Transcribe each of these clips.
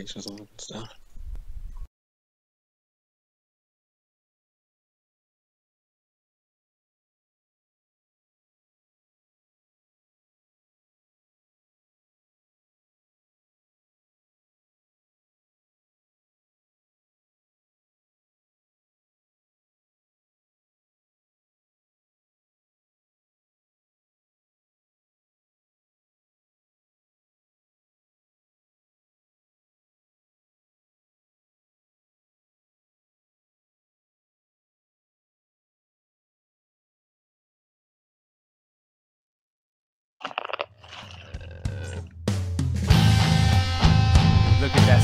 predictions on and stuff. Look at that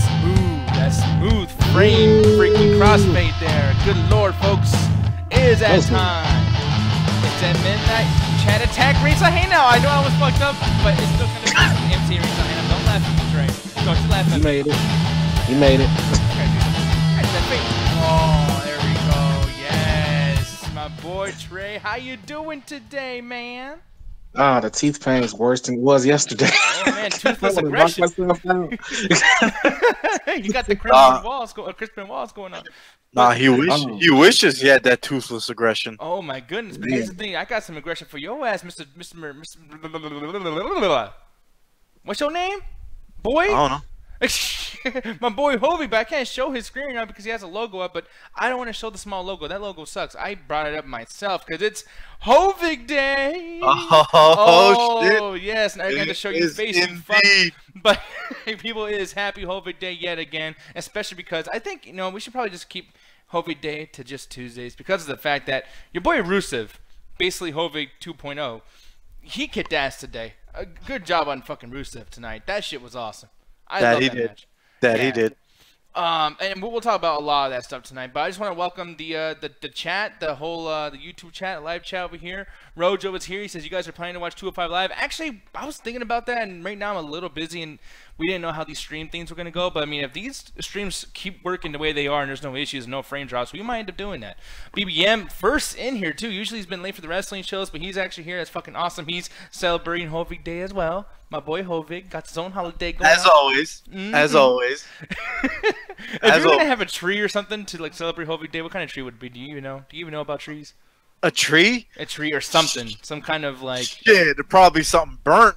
smooth frame freaking crossfade there. Good lord, folks. It is that time. It's at midnight. Chat attack Risa. Hey now, I know I was fucked up, but it's still gonna be MC Risa. Hey now, don't laugh at me, Trey. Don't you laugh at me. You made it. You made it. Oh, there we go. Yes. My boy Trey. How you doing today, man? Ah, the teeth pain is worse than it was yesterday. Oh man, toothless aggression. You got the crispin walls going on. Nah, he wishes he had that toothless aggression. Oh my goodness! But here's the thing, I got some aggression for your ass, Mr. What's your name, boy? I don't know. My boy Hovey, but I can't show his screen now because he has a logo up, but I don't want to show the small logo. That logo sucks. I brought it up myself because it's Hovig Day. Oh shit. Yes, now you're going to show your face, you fuck. But people, it is happy Hovig Day yet again, especially because I think, you know, we should probably just keep Hovig Day to just Tuesdays because of the fact that your boy Rusev, basically Hovig 2.0, he kicked ass today. Good job on fucking Rusev tonight. That shit was awesome. I love that match. He did. And we'll talk about a lot of that stuff tonight. But I just want to welcome the chat, the whole the YouTube chat, live chat over here. Rojo is here. He says you guys are planning to watch 205 Live. Actually, I was thinking about that, and right now I'm a little busy, and we didn't know how these stream things were going to go. But I mean, if these streams keep working the way they are, and there's no issues, no frame drops, we might end up doing that. BBM first in here too. Usually he's been late for the wrestling shows, but he's actually here. That's fucking awesome. He's celebrating Hovig Day as well. My boy Hovig got his own holiday going as on. Always. As always. If you're gonna have a tree or something to like celebrate Hovig Day, what kind of tree would it be? Do you even know? Do you even know about trees? A tree? A tree or something. Some kind of like. Shit, it'd probably be something burnt.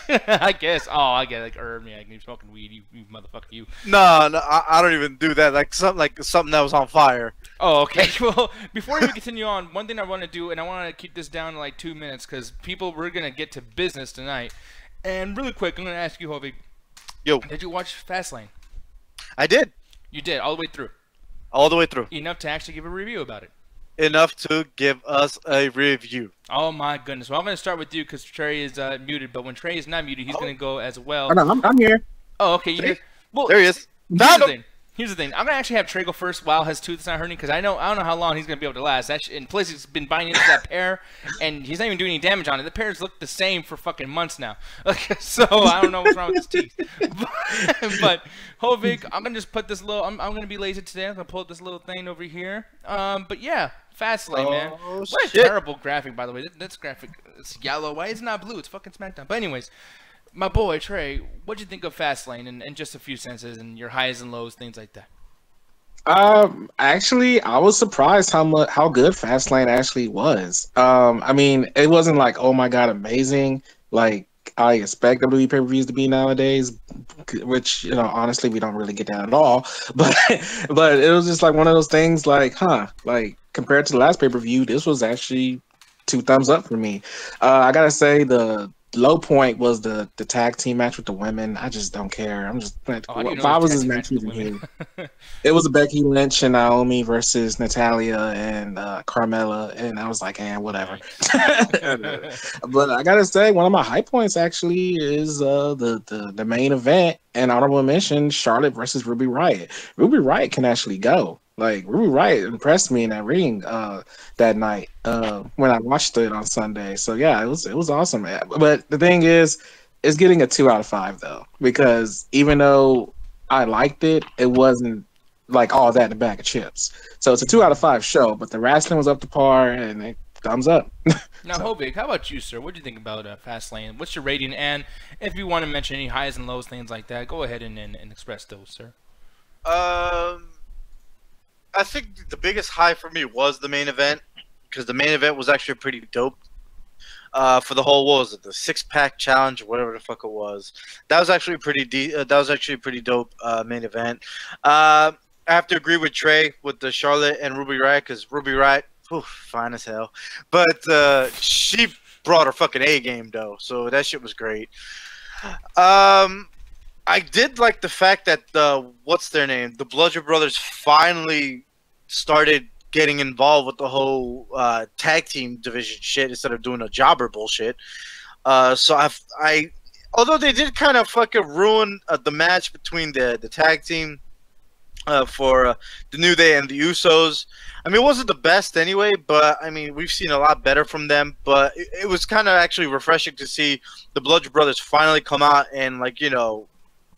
I guess. Oh, I get like herb. Yeah, you're smoking weed. You motherfucker. You. No, I don't even do that. Like something that was on fire. Oh, okay. Well, before we continue on, one thing I want to do, and I want to keep this down to like 2 minutes, because we're gonna get to business tonight. And really quick, I'm gonna ask you, Hovig. Yo. Did you watch Fastlane? I did. You did all the way through. All the way through. Enough to actually give a review about it. Enough to give us a review. Oh my goodness. Well, I'm going to start with you because Trey is muted, but when Trey is not muted, he's going to go as well. Oh, no, I'm here. Oh, okay. You're here. Well, there he is. Here's the thing. I'm going to actually have Trey go first while his tooth is not hurting because I don't know how long he's going to be able to last. And plus, he's been buying into that pair, and he's not even doing any damage on it. The pairs look the same for fucking months now. So I don't know what's wrong with his teeth. But Hovig, I'm going to just put this little – I'm going to be lazy today. I'm going to pull up this little thing over here. But yeah, Fastlane, man. What a terrible graphic, by the way. This graphic is yellow. Why is it not blue? It's fucking SmackDown. But anyways – my boy, Trey, what'd you think of Fastlane in just a few sentences and your highs and lows, things like that? Actually, I was surprised how good Fastlane actually was. I mean, it wasn't like, oh my god, amazing, like I expect WWE pay-per-views to be nowadays, which, you know, honestly, we don't really get that at all. But it was just like one of those things like, like compared to the last pay-per-view, this was actually 2 thumbs up for me. I gotta say the low point was the tag team match with the women. I just don't care. I'm just if I was this match with him. It was Becky Lynch and Naomi versus Natalia and Carmella, and I was like, whatever. But I gotta say, one of my high points actually is the main event and honorable mention: Charlotte versus Ruby Riott. Ruby Riott can actually go. Like, Ruby Riott impressed me in that ring that night when I watched it on Sunday. So yeah, it was awesome. But the thing is, it's getting a 2 out of 5 though, because even though I liked it, it wasn't like all that in a bag of chips. So it's a 2 out of 5 show, but the wrestling was up to par, and thumbs up. Now, Hovig, how about you, sir? What do you think about Fastlane? What's your rating? And if you want to mention any highs and lows, things like that, go ahead and express those, sir. I think the biggest high for me was the main event, because the main event was actually pretty dope. For the whole, what was it, the 6-pack challenge or whatever the fuck it was. That was actually pretty dope main event. I have to agree with Trey with the Charlotte and Ruby Riott, because Ruby Riott, fine as hell, but she brought her fucking A game though, so that shit was great. I did like the fact that what's their name, the Bludgeon Brothers finally started getting involved with the whole tag team division shit instead of doing a jobber bullshit. So I although they did kind of fucking ruin the match between the tag team for the New Day and the Usos. I mean, it wasn't the best anyway, but I mean, we've seen a lot better from them. But it was kind of actually refreshing to see the Bludgeon Brothers finally come out and, like, you know,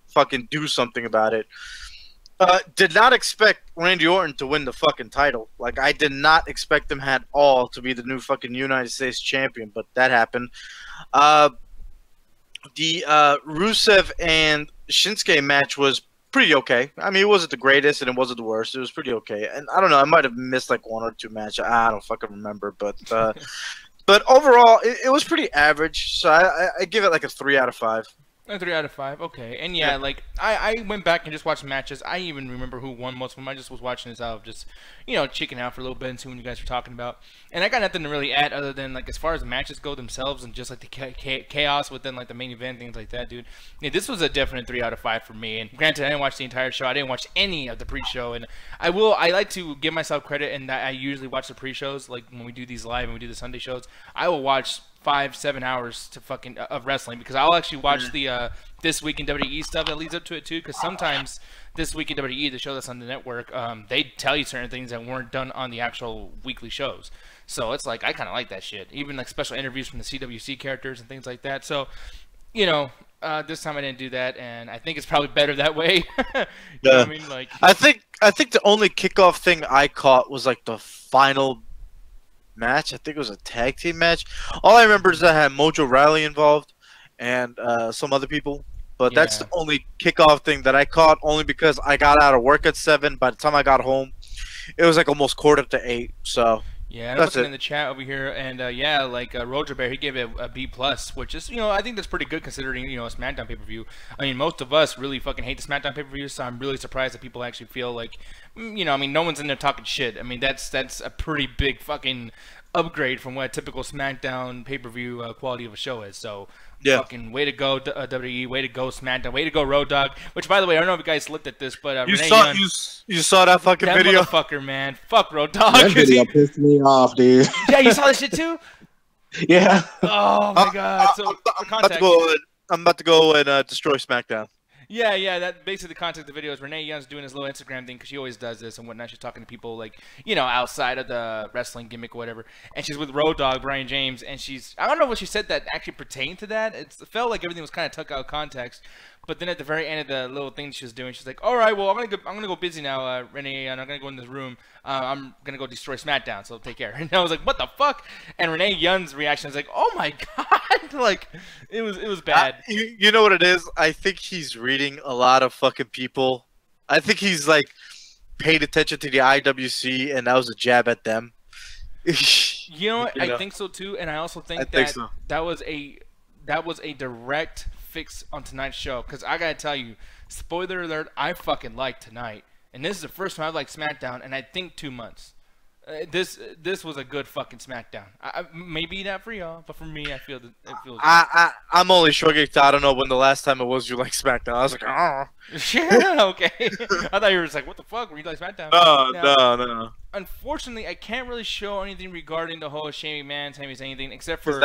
fucking do something about it. Did not expect Randy Orton to win the fucking title. Like, I did not expect him at all to be the new fucking United States champion, but that happened. The Rusev and Shinsuke match was pretty okay. I mean, it wasn't the greatest and it wasn't the worst. It was pretty okay. And I don't know, I might have missed like 1 or 2 matches. I don't fucking remember, but but overall, it was pretty average. So I give it like a 3 out of 5. A 3 out of 5, okay. And yeah, like I went back and just watched matches. I even remember who won most of them. I just was watching this out of just, you know, checking out for a little bit and seeing what you guys were talking about. And I got nothing to really add other than, like, as far as the matches go themselves and just like the chaos within like the main event, things like that, dude. Yeah, this was a definite 3 out of 5 for me. And granted, I didn't watch the entire show. I didn't watch any of the pre-show. And I like to give myself credit in that I usually watch the pre-shows, like when we do these live and we do the Sunday shows. I will watch 5-7 hours to fucking of wrestling, because I'll actually watch the This Week in WWE stuff that leads up to it too, because sometimes This Week in WWE, the show that's on the network, they tell you certain things that weren't done on the actual weekly shows. So it's like, I kind of like that shit, even like special interviews from the CWC characters and things like that. So, you know, this time I didn't do that, and I think it's probably better that way. You know what I mean? Like, I think the only kickoff thing I caught was like the final match. I think it was a tag team match. All I remember is that I had Mojo Rawley involved and some other people. But that's the only kickoff thing that I caught, only because I got out of work at 7. By the time I got home, it was like almost 7:45. So yeah, I'm looking in the chat over here, and yeah, like Roger Bear, he gave it a B+, which is, you know, I think that's pretty good considering, you know, a SmackDown pay-per-view. I mean, most of us really fucking hate the SmackDown pay-per-view, so I'm really surprised that people actually feel like, you know, I mean, no one's in there talking shit. I mean, that's a pretty big fucking upgrade from what a typical SmackDown pay-per-view quality of a show is. So yeah, fucking way to go WWE, way to go SmackDown, way to go Road Dogg. Which, by the way, I don't know if you guys looked at this, but you saw that fucking video, motherfucker, man. Fuck Road Dogg. That video pissed me off, dude. Yeah, you saw this shit too. Yeah. Oh my god. So I'm about to go and destroy SmackDown. Yeah, that basically the context of the video is Renee Young's doing his little Instagram thing, because she always does this and whatnot. She's talking to people, like, you know, outside of the wrestling gimmick or whatever. And she's with Road Dogg, Brian James, and I don't know what she said that actually pertained to that. It felt like everything was kind of took out of context. But then at the very end of the little thing she was doing, she's like, "All right, well, I'm gonna go busy now, Renee, and I'm gonna go in this room. I'm gonna go destroy SmackDown, so take care." And I was like, "What the fuck?" And Renee Young's reaction was like, "Oh my god!" Like, it was bad. You know what it is? I think he's reading a lot of fucking people. I think he's like paid attention to the IWC, and that was a jab at them. You know what? I think so too, and I also think that was a direct fix on tonight's show, because I gotta tell you, spoiler alert, I fucking liked tonight, and this is the first time I've liked SmackDown in I think 2 months. This was a good fucking SmackDown. Maybe not for y'all, but for me, I feel that it feels. I'm only shrugging. I don't know when the last time it was you like SmackDown. I was like, oh. Yeah, okay. I thought you were just like, what the fuck? Were you like SmackDown? No. Unfortunately, I can't really show anything regarding the whole Shane McMahon, Sami Zayn thing, except for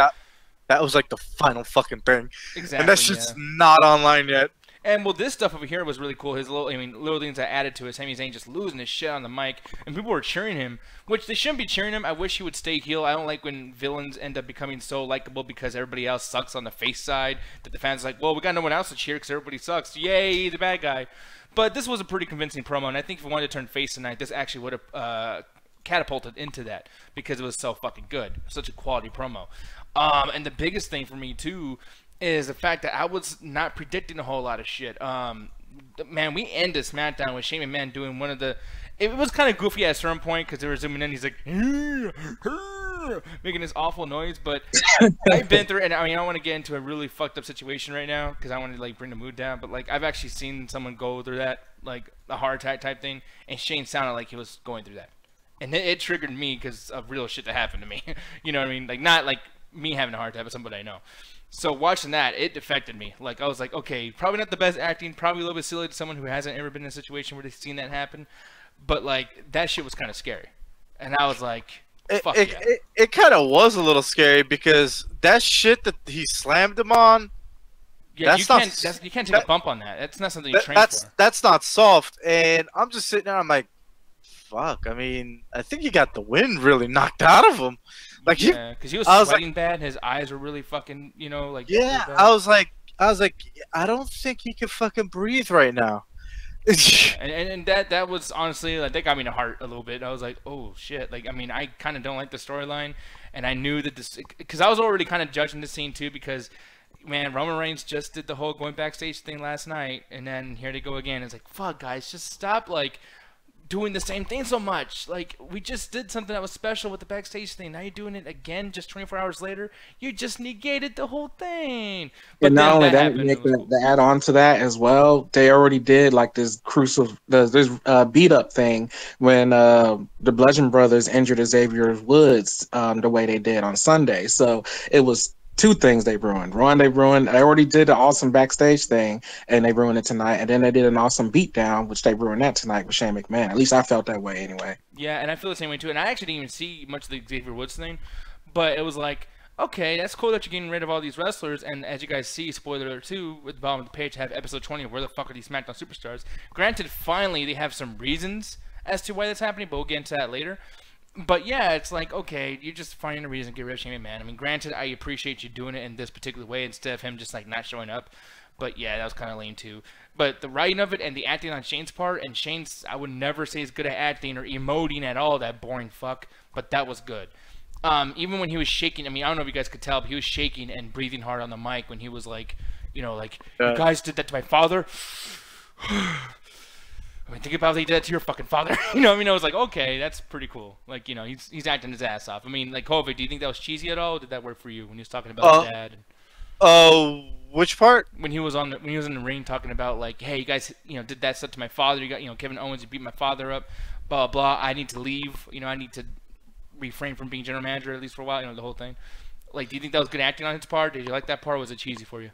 that was like the final fucking thing. Exactly. And that shit's not online yet. And well, this stuff over here was really cool. His little things I added to it. Sami Zayn just losing his shit on the mic, and people were cheering him, which they shouldn't be cheering him. I wish he would stay heel. I don't like when villains end up becoming so likable because everybody else sucks on the face side, that the fans are like, well, we got no one else to cheer because everybody sucks. Yay, the bad guy. But this was a pretty convincing promo, and I think if we wanted to turn face tonight, this actually would have catapulted into that because it was so fucking good, such a quality promo. And the biggest thing for me too is the fact that I was not predicting a whole lot of shit. Man, we ended SmackDown with Shane McMahon doing one of the. It was kind of goofy at a certain point because they were zooming in. He's like, making this awful noise. But I've been through it, and I mean, I don't want to get into a really fucked up situation right now because I want to like bring the mood down. But like, I've actually seen someone go through that, like a heart attack type thing, and Shane sounded like he was going through that, and it triggered me because of real shit that happened to me. You know what I mean? Like not like me having a heart attack, but somebody I know. So watching that, it affected me. Like I was like, okay, probably not the best acting, probably a little bit silly to someone who hasn't ever been in a situation where they've seen that happen. But like that shit was kind of scary, and I was like, fuck yeah. It kind of was a little scary because that shit that he slammed him on. Yeah, you can't take a bump on that. That's not something you train for. That's not soft. And I'm just sitting there. I'm like, fuck. I mean, I think he got the wind really knocked out of him. Like yeah, because he was sweating bad. His eyes were really fucking, you know, like. Yeah, I was like, I don't think he can fucking breathe right now. and that was honestly like that got me in the heart a little bit. I was like, oh shit. Like I mean, I kind of don't like the storyline, and I knew that this because I was already kind of judging the scene too because. Man, Roman Reigns just did the whole going backstage thing last night, and then here they go again. It's like, fuck, guys, just stop, like, doing the same thing so much. Like, we just did something that was special with the backstage thing. Now you're doing it again just 24 hours later. You just negated the whole thing. But and not only that, Nick, the add on to that as well, they already did, like, this beat-up thing when the Bludgeon Brothers injured Xavier Woods the way they did on Sunday. So it was two things they ruined. They already did an awesome backstage thing, and they ruined it tonight. And then they did an awesome beatdown, which they ruined that tonight with Shane McMahon. At least I felt that way anyway. Yeah, and I feel the same way too. And I actually didn't even see much of the Xavier Woods thing, but it was like, okay, that's cool that you're getting rid of all these wrestlers. And as you guys see, spoiler alert 2, at the bottom of the page, have episode 20 of Where the Fuck Are These SmackDown Superstars. Granted, finally, they have some reasons as to why that's happening, but we'll get into that later. But yeah, it's like, okay, you're just finding a reason to get rid of Shane McMahon. I mean, granted, I appreciate you doing it in this particular way instead of him just like not showing up. But yeah, that was kind of lame too. But the writing of it and the acting on Shane's part, and Shane's, I would never say he's good at acting or emoting at all, that boring fuck. But that was good. Even when he was shaking, I mean, I don't know if you guys could tell, but he was shaking and breathing hard on the mic when he was like, you know, like, you guys did that to my father. I mean, think about how he did that to your fucking father. You know what I mean? I was like, okay, that's pretty cool. Like, you know, he's acting his ass off. I mean, like, Kovic, do you think that was cheesy at all? Or did that work for you when he was talking about his dad? Which part? When he was in the ring talking about like, hey, you guys, you know, did that stuff to my father. You got, you know, Kevin Owens, you beat my father up. Blah blah. I need to leave. You know, I need to refrain from being general manager at least for a while. You know, the whole thing. Like, do you think that was good acting on his part? Did you like that part? Or was it cheesy for you?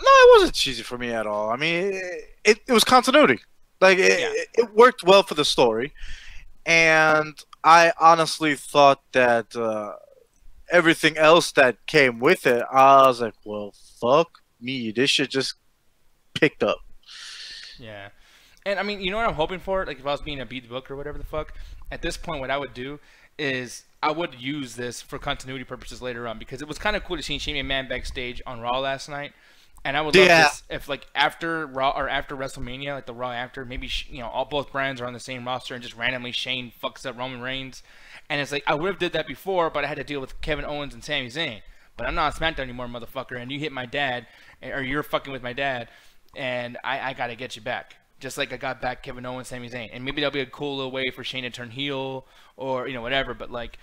No, it wasn't cheesy for me at all. I mean, it was continuity. Like, it worked well for the story. And I honestly thought that everything else that came with it, I was like, well, fuck me. This shit just picked up. Yeah. And, I mean, you know what I'm hoping for? Like, if I was being a beat book or whatever the fuck, at this point, what I would do is I would use this for continuity purposes later on. Because it was kind of cool to see Shane McMahon backstage on Raw last night. And I would love this if, like, after Raw or after WrestleMania, like the Raw after, maybe you know both brands are on the same roster and just randomly Shane fucks up Roman Reigns, and it's like I would have did that before, but I had to deal with Kevin Owens and Sami Zayn. But I'm not on SmackDown anymore, motherfucker, and you hit my dad, or you're fucking with my dad, and I gotta get you back, just like I got back Kevin Owens, Sami Zayn, and maybe that'll be a cool little way for Shane to turn heel or you know whatever, but like.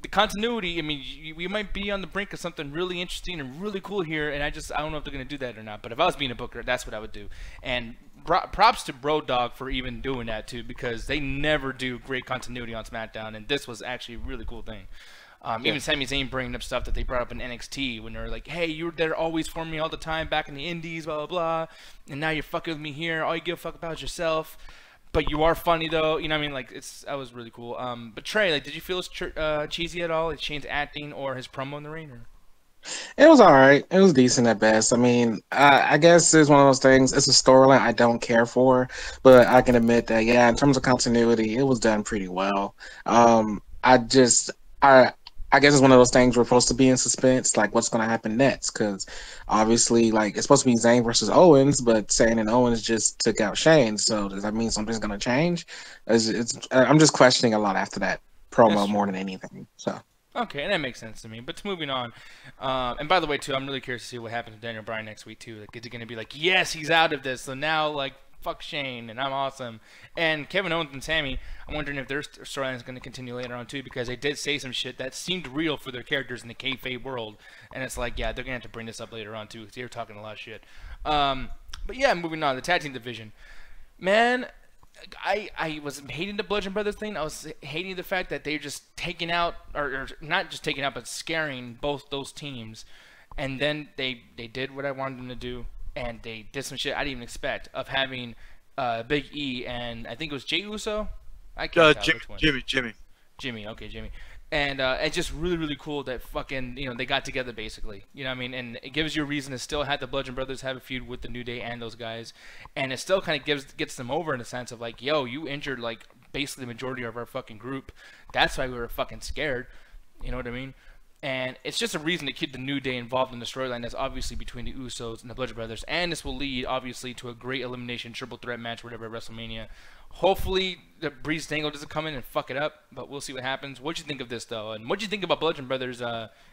The continuity, I mean, we might be on the brink of something really interesting and really cool here, and I don't know if they're going to do that or not, but if I was being a booker, that's what I would do. And props to Road Dogg for even doing that, too, because they never do great continuity on SmackDown, and this was actually a really cool thing. Even Sami Zayn bringing up stuff that they brought up in NXT when they're like, hey, you were there always for me all the time back in the Indies, blah, blah, blah, and now you're fucking with me here. All you give a fuck about is yourself. But you are funny though, you know what I mean? Like that was really cool. But Trey, like, did you feel cheesy at all? Like Shane's acting or his promo in the ring? Or? It was all right. It was decent at best. I mean, I guess it's one of those things. It's a storyline I don't care for, but I can admit that, yeah, in terms of continuity, it was done pretty well. I guess it's one of those things we're supposed to be in suspense, like what's going to happen next, because obviously, like, it's supposed to be Zayn versus Owens, but Zayn and Owens just took out Shane, so does that mean something's going to change? I'm just questioning a lot after that promo more than anything. So. Okay, and that makes sense to me. But moving on, and by the way, too, I'm really curious to see what happens to Daniel Bryan next week too. Like, is he going to be like, yes, he's out of this, so now like fuck Shane and I'm awesome? And Kevin Owens and Sammy, I'm wondering if their storyline is going to continue later on too, because they did say some shit that seemed real for their characters in the kayfabe world, and it's like, yeah, they're going to have to bring this up later on too, because they're talking a lot of shit. But yeah, moving on, the tag team division, man. I was hating the Bludgeon Brothers thing. I was hating the fact that they're just taking out, or not just taking out, but scaring both those teams. And then they did what I wanted them to do, and they did some shit I didn't even expect, of having Big E and I think it was Jey Uso. I can't tell which one. Jimmy. Okay, Jimmy. And it's just really, really cool that fucking, they got together basically. You know what I mean? And it gives you a reason to still have the Bludgeon Brothers have a feud with the New Day and those guys. And it still kind of gets them over in the sense of like, yo, you injured like basically the majority of our fucking group. That's why we were fucking scared. You know what I mean? And it's just a reason to keep the New Day involved in the storyline that's obviously between the Usos and the Bludgeon Brothers. And this will lead, obviously, to a great elimination triple threat match, whatever, at WrestleMania. Hopefully, the Breeze Dangle doesn't come in and fuck it up, but we'll see what happens. What'd you think of this, though? And what'd you think about Bludgeon Brothers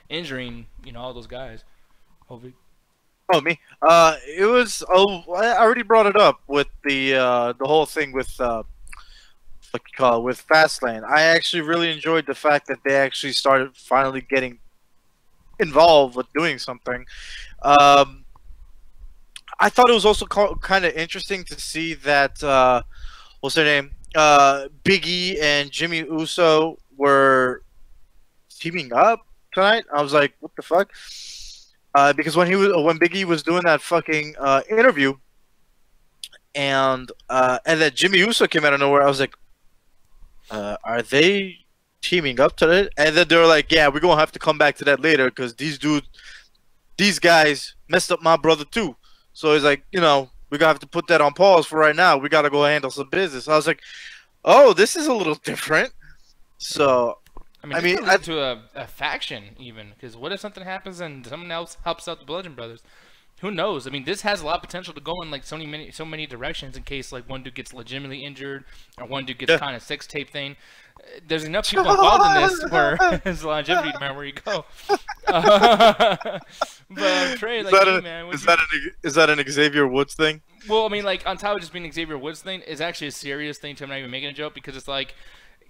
injuring, all those guys? Hopefully. Oh, me? It was. Oh, I already brought it up with the whole thing with with Fastlane. I actually really enjoyed the fact that they actually started finally getting involved with doing something. I thought it was also kind of interesting to see that what's their name? Big E and Jimmy Uso were teaming up tonight. I was like, what the fuck? Because when Big E was doing that fucking interview, and then Jimmy Uso came out of nowhere, I was like, are they teaming up today? And then they were like, yeah, we're gonna have to come back to that later because these guys messed up my brother too. So he's like, we're gonna have to put that on pause for right now. We gotta go handle some business. I was like, oh, this is a little different. So I mean to a faction even, because what if something happens and someone else helps out the Bludgeon Brothers? Who knows? I mean, this has a lot of potential to go in like so many directions in case like one dude gets legitimately injured or one dude gets kind of sex tape thing. There's enough people involved in this where there's longevity no matter where you go. But Trey, like, man, is that an Xavier Woods thing? Well, I mean, like on top of just being an Xavier Woods thing, it's actually a serious thing too. I'm not even making a joke because it's like,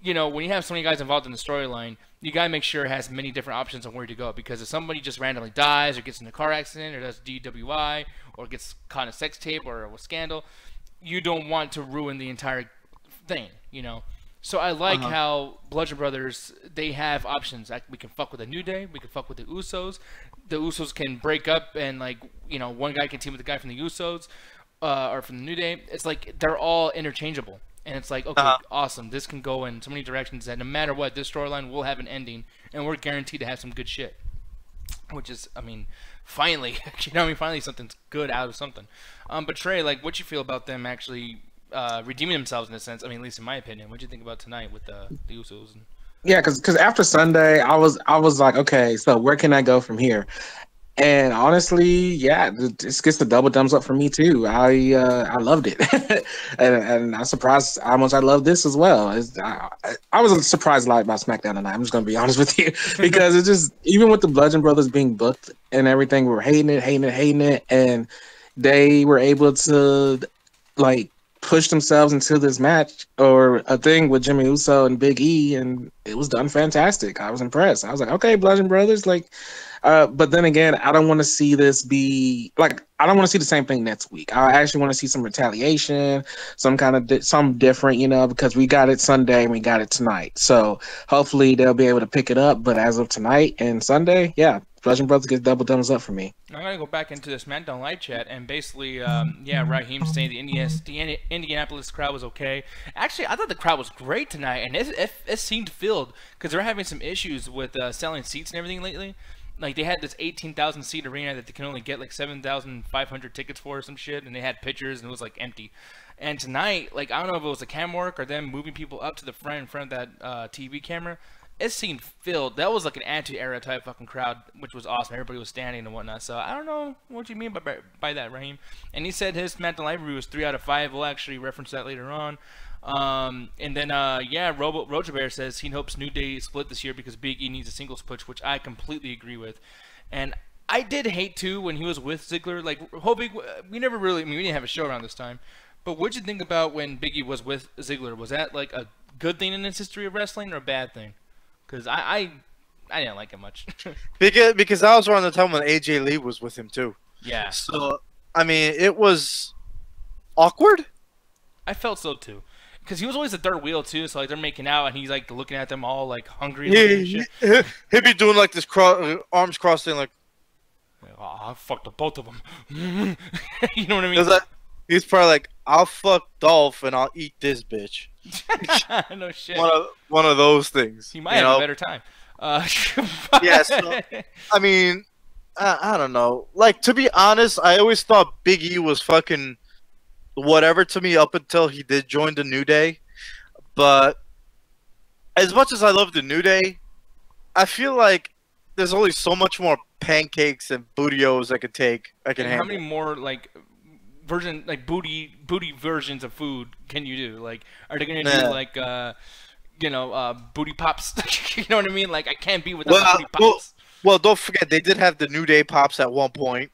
when you have so many guys involved in the storyline, you gotta make sure it has many different options on where to go. Because if somebody just randomly dies or gets in a car accident or does DWI or gets caught in a sex tape or a scandal, you don't want to ruin the entire thing, So I like how Bludgeon Brothers, they have options. Like, we can fuck with the New Day, we can fuck with the Usos. The Usos can break up and one guy can team with the guy from the Usos or from the New Day. It's like they're all interchangeable. And it's like, okay, awesome. This can go in so many directions that no matter what, this storyline will have an ending, and we're guaranteed to have some good shit. Which is, I mean, finally, finally something's good out of something. But Trey, like, what you feel about them actually redeeming themselves in a sense? I mean, at least in my opinion, what do you think about tonight with the Usos? Yeah, because after Sunday, I was like, okay, so where can I go from here? And honestly, yeah, this gets the double thumbs up for me too. I loved it, and I'm surprised how much I love this as well. I was surprised a lot about SmackDown tonight. I'm just gonna be honest with you because it's just, even with the Bludgeon Brothers being booked and everything, we were hating it, and they were able to like push themselves into this match or a thing with Jimmy Uso and Big E, and it was done fantastic. I was impressed. I was like, okay, Bludgeon Brothers, like. But then again, I don't want to see this be like, I don't want to see the same thing next week. I actually want to see some retaliation, some kind of some different, because we got it Sunday and we got it tonight. So hopefully they'll be able to pick it up. But as of tonight and Sunday, yeah, Bludgeon Brothers gets double thumbs up for me. I'm gonna go back into this SmackDown live chat and basically, Raheem saying the Indianapolis crowd was okay. Actually, I thought the crowd was great tonight, and it seemed filled because they're having some issues with selling seats and everything lately. Like, they had this 18,000 seat arena that they can only get like 7,500 tickets for or some shit, and they had pictures and it was like empty. And tonight, like, I don't know if it was the cam work or them moving people up to the front in front of that TV camera. it seemed filled. That was like an anti-era type fucking crowd, which was awesome. Everybody was standing and whatnot. So I don't know what you mean by that, Raheem. And he said his SmackDown Live review was 3 out of 5. We'll actually reference that later on. And then Roger Bear says he hopes New Day split this year because Big E needs a singles push, which I completely agree with. And I did hate too when he was with Ziggler. Like, we never really, I mean, we didn't have a show around this time. But what'd you think about when Big E was with Ziggler? Was that like a good thing in his history of wrestling or a bad thing? Because I didn't like it much. because I was around the time when AJ Lee was with him too. Yeah. So I mean, it was awkward. I felt so too. Because he was always the third wheel too, so like they're making out and he's like looking at them all like hungry. Yeah, he'd be doing like this arms crossed thing, like, oh, I fucked up both of them. You know what I mean? He's probably like, I'll fuck Dolph and I'll eat this bitch. No shit. One of those things. He might have a better time. Yeah, so, I mean, I don't know. Like, to be honest, I always thought Big E was fucking whatever to me up until he did join the New Day. But as much as I love the New Day, I feel like there's only so much more pancakes and bootios I can handle. How many more like booty versions of food can you do? Like, are they gonna do like booty pops? You know what I mean? Like, I can't be without booty pops. Well, don't forget they did have the New Day pops at one point.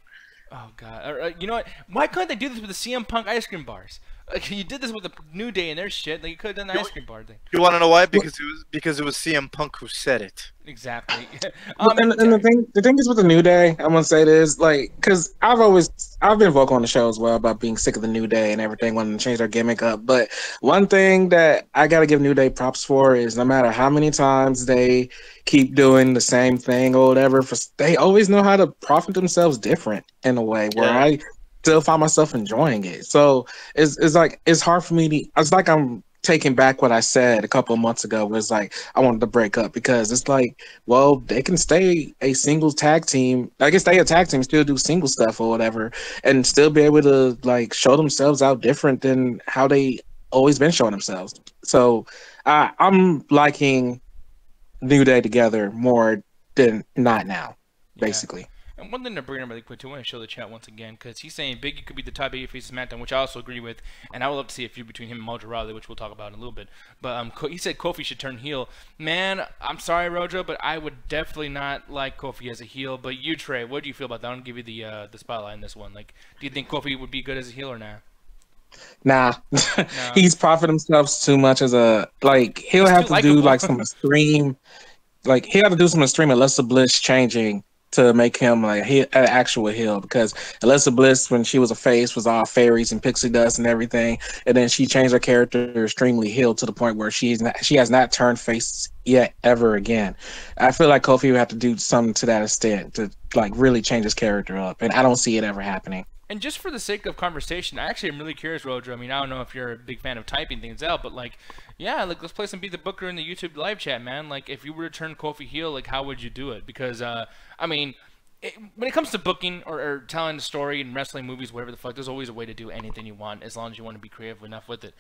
Oh god! You know what? Why couldn't they do this with the CM Punk ice cream bars? Like, you did this with the New Day and their shit. Like, you could have done the ice cream bar thing. You want to know why? Because it was CM Punk who said it. Exactly. And the thing is with the New Day, I'm gonna say this, like, because I've been vocal on the show as well about being sick of the New Day and everything, wanting to change their gimmick up. But one thing that I gotta give New Day props for is no matter how many times they keep doing the same thing or whatever, they always know how to profit themselves different in a way where I still find myself enjoying it. So it's like it's hard for me to. It's like I'm taking back what I said a couple of months ago. Was like I wanted to break up because it's like, well, they can stay a single tag team. I can stay a tag team, still do single stuff or whatever, and still be able to like show themselves out different than how they always been showing themselves. So I'm liking New Day together more than not now, basically. And one thing to bring up really quick too, I want to show the chat once again because he's saying Biggie could be the top babyface of SmackDown, which I also agree with, and I would love to see a feud between him and Mojo Rawley, which we'll talk about in a little bit. But he said Kofi should turn heel. Man, I'm sorry, Rojo, but I would definitely not like Kofi as a heel. But you, Trey, what do you feel about that? I'm gonna give you the spotlight in this one. Like, do you think Kofi would be good as a heel or not? Nah, no. He's profited himself too much as a he'll have to do like some extreme, like he'll have to do some extreme Alexa Bliss changing to make him like an actual heel, because Alexa Bliss, when she was a face, was all fairies and pixie dust and everything, and then she changed her character extremely heel to the point where she has not turned face yet ever again. I feel like Kofi would have to do something to that extent to like really change his character up, and I don't see it ever happening. And just for the sake of conversation, I actually am really curious, Rojo. I mean, I don't know if you're a big fan of typing things out, but like, yeah, like let's play some Beat the Booker in the YouTube live chat, man. Like, if you were to turn Kofi heel, like, how would you do it? Because, I mean, when it comes to booking or telling a story in wrestling, movies, whatever the fuck, there's always a way to do anything you want as long as you want to be creative enough with it.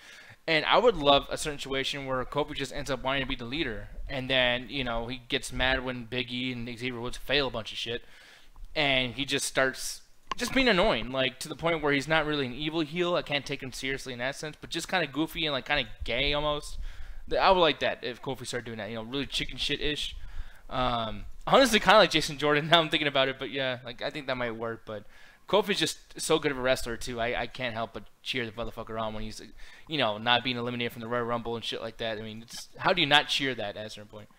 And I would love a certain situation where Kofi just ends up wanting to be the leader, and then, you know, he gets mad when Big E and Xavier Woods fail a bunch of shit, and he just starts just being annoying, like to the point where he's not really an evil heel. I can't take him seriously in that sense, but just kind of goofy and like kind of gay almost. I would like that if Kofi started doing that, you know, really chicken shit-ish. Honestly, kind of like Jason Jordan now I'm thinking about it, but yeah, like I think that might work. But Kofi's just so good of a wrestler too. I can't help but cheer the motherfucker on when he's, you know, not being eliminated from the Royal Rumble and shit like that. I mean, how do you not cheer that at a certain point?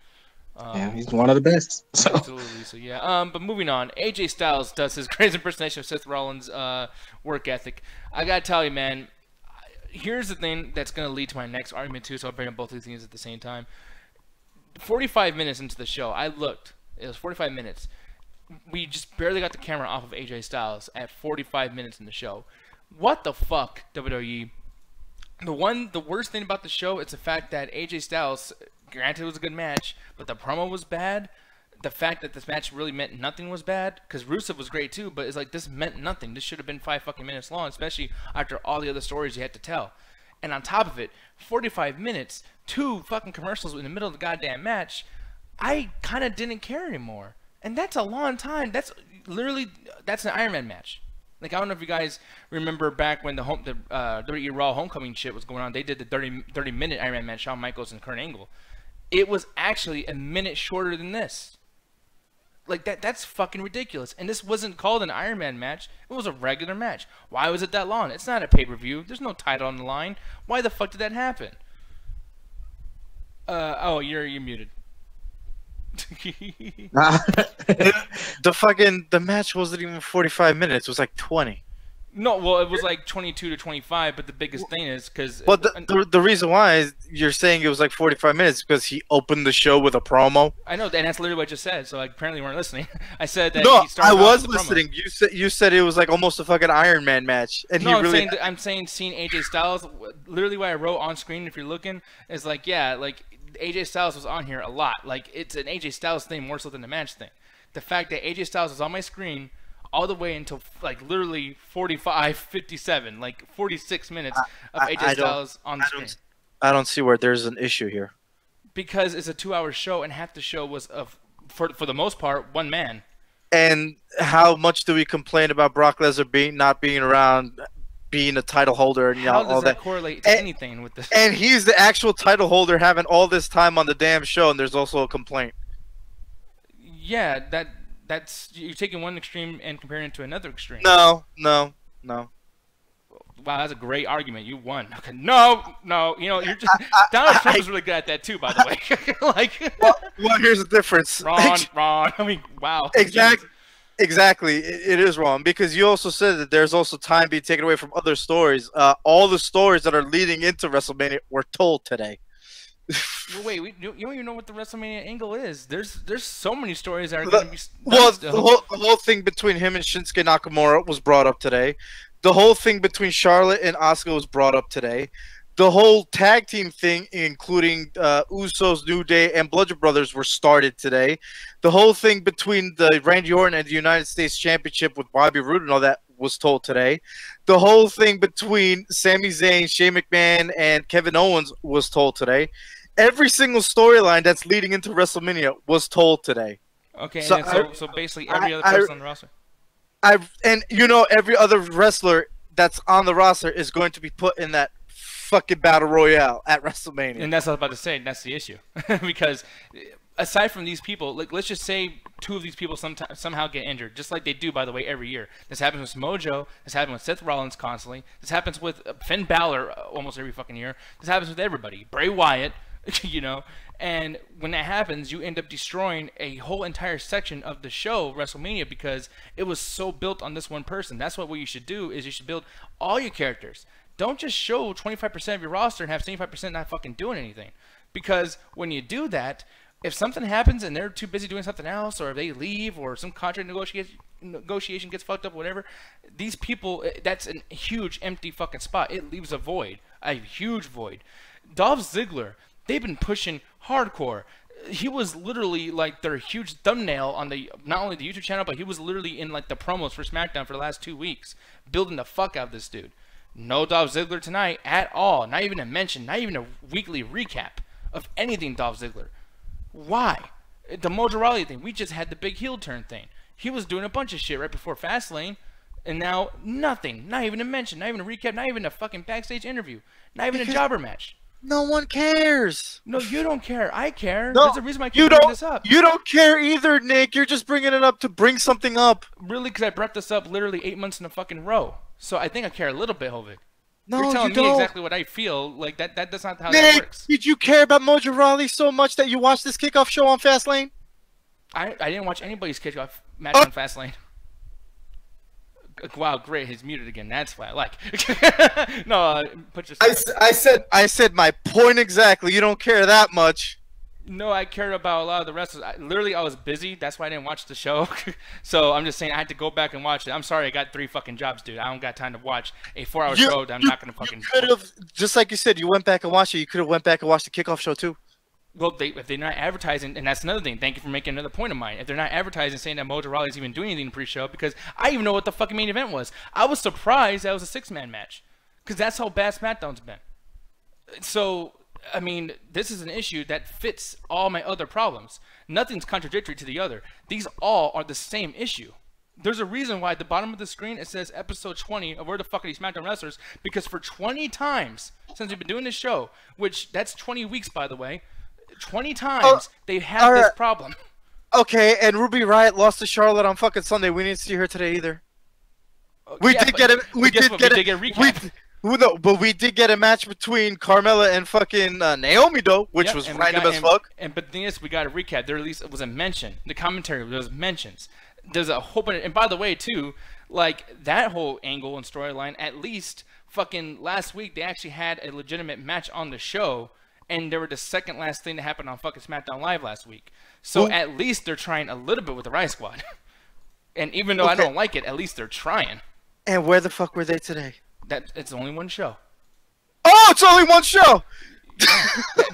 Yeah, he's one of the best. So. Absolutely. So yeah. But moving on, AJ Styles does his greatest impersonation of Seth Rollins' work ethic. I gotta tell you, man. Here's the thing that's gonna lead to my next argument too. So I'll bring up both these things at the same time. 45 minutes into the show, I looked. It was 45 minutes. We just barely got the camera off of AJ Styles at 45 minutes in the show. What the fuck, WWE? The worst thing about the show is the fact that AJ Styles, granted it was a good match, but the promo was bad. The fact that this match really meant nothing was bad, because Rusev was great too, but it's like this meant nothing. This should have been 5 fucking minutes long, especially after all the other stories you had to tell. And on top of it, 45 minutes, 2 fucking commercials in the middle of the goddamn match. I kind of didn't care anymore. And that's a long time. That's an Iron Man match. Like, I don't know if you guys remember back when the WWE Raw Homecoming shit was going on. They did the 30-minute Iron Man match, Shawn Michaels and Kurt Angle. It was actually a minute shorter than this. Like, that's fucking ridiculous. And this wasn't called an Iron Man match. It was a regular match. Why was it that long? It's not a pay-per-view. There's no title on the line. Why the fuck did that happen? Oh, you're muted. The match wasn't even 45 minutes. It was like 20. No, well, it was like 22 to 25, but the biggest thing is because... But the reason why is you're saying it was like 45 minutes because he opened the show with a promo. I know, and that's literally what I just said, so apparently you weren't listening. I said that no, he started I was off with a listening. promo. You said it was like almost a fucking Iron Man match. And No, he I'm saying seeing AJ Styles, literally what I wrote on screen, if you're looking, is like, yeah, like AJ Styles was on here a lot. Like, it's an AJ Styles thing more so than the match thing. The fact that AJ Styles was on my screen all the way until like literally 45, 57, like 46 minutes of AJ Styles on the screen. I don't see where there's an issue here. Because it's a 2-hour show and half the show was for the most part, one man. And how much do we complain about Brock Lesnar not being around, being a title holder, and how does all that correlate to anything with this? And he's the actual title holder having all this time on the damn show, and there's also a complaint. Yeah, that's you're taking one extreme and comparing it to another extreme. No. Wow, that's a great argument. You won. Okay, no. You know, you're just Donald Trump is really good at that too, by the way. Like, well, here's the difference. Ron. I mean, wow. Exactly. It is wrong because you also said that there's also time being taken away from other stories. All the stories that are leading into WrestleMania were told today. Well, wait, you don't even know what the WrestleMania angle is. There's so many stories that are going to be. The whole thing between him and Shinsuke Nakamura was brought up today. The whole thing between Charlotte and Asuka was brought up today. The whole tag team thing, including Usos, New Day, and Bludgeon Brothers, were started today. The whole thing between the Randy Orton and the United States Championship with Bobby Roode and all that was told today. The whole thing between Sami Zayn, Shane McMahon, and Kevin Owens was told today. Every single storyline that's leading into WrestleMania was told today. Okay, so basically every other person on the roster. Every other wrestler that's on the roster is going to be put in that fucking battle royale at WrestleMania. And that's what I was about to say. That's the issue, because aside from these people, like let's just say 2 of these people somehow get injured, just like they do, by the way, every year. This happens with Mojo. This happens with Seth Rollins constantly. This happens with Finn Balor almost every fucking year. This happens with everybody. Bray Wyatt. You know, and when that happens, you end up destroying a whole entire section of the show, WrestleMania, because it was so built on this one person. That's what you should do, is you should build all your characters. Don't just show 25% of your roster and have 75% not fucking doing anything. Because when you do that, if something happens and they're too busy doing something else, or if they leave, or some contract negotiation gets fucked up, whatever, these people, that's a huge empty fucking spot. It leaves a huge void. Dolph Ziggler, they've been pushing hardcore. He was literally like their huge thumbnail on not only the YouTube channel, but he was literally in like the promos for SmackDown for the last 2 weeks, building the fuck out of this dude. No Dolph Ziggler tonight at all. Not even a mention, not even a weekly recap of anything Dolph Ziggler. Why? The Mojo Rawley thing, we just had the big heel turn thing. He was doing a bunch of shit right before Fastlane, and now nothing. Not even a mention, not even a recap, not even a fucking backstage interview, not even a jobber match. No one cares. No, you don't care. I care. No, there's a reason why I keep bringing this up. You don't care either, Nick. You're just bringing it up to bring something up. Really, because I brought this up literally 8 months in a fucking row. So I think I care a little bit, Hovig. No, You're telling you me don't. exactly what I feel. Like, that's not how Nick, that works. did you care about Mojo Rawley so much that you watched this kickoff show on Fastlane? I didn't watch anybody's kickoff match on Fastlane. Wow, great. He's muted again. That's what I like. No, put your. I said my point exactly. You don't care that much. No, I cared about a lot of the wrestlers. I was busy. That's why I didn't watch the show. So I'm just saying I had to go back and watch it. I'm sorry, I got 3 fucking jobs, dude. I don't got time to watch a 4-hour show that I'm not gonna fucking. You could have, just like you said, you went back and watched it. You could have went back and watched the kickoff show too. Well, if they're not advertising, and that's another thing. Thank you for making another point of mine. If they're not advertising, saying that Mojo Rawley's even doing anything pre-show, because I didn't even know what the fucking main event was. I was surprised that was a 6-man match, because that's how bad SmackDown's been. So I mean, this is an issue that fits all my other problems. Nothing's contradictory to the other. These all are the same issue. There's a reason why at the bottom of the screen it says episode 20 of Where the Fuck Are These SmackDown Wrestlers? Because for 20 times since we've been doing this show, which that's 20 weeks by the way, 20 times they've had this problem. Okay, and Ruby Riott lost to Charlotte on fucking Sunday. We didn't see her today either. We did get a recap. But we did get a match between Carmella and fucking Naomi though, which was random as fuck. But the thing is, we got a recap. There at least it was a mention. The commentary there was mentions. There's a whole bunch. And by the way, too, like that whole angle and storyline. At least fucking last week they actually had a legitimate match on the show, and they were the second last thing that happened on fucking SmackDown Live last week. So at least they're trying a little bit with the Riot Squad. And even though I don't like it, at least they're trying. And where the fuck were they today? That it's only one show. Oh, it's only one show.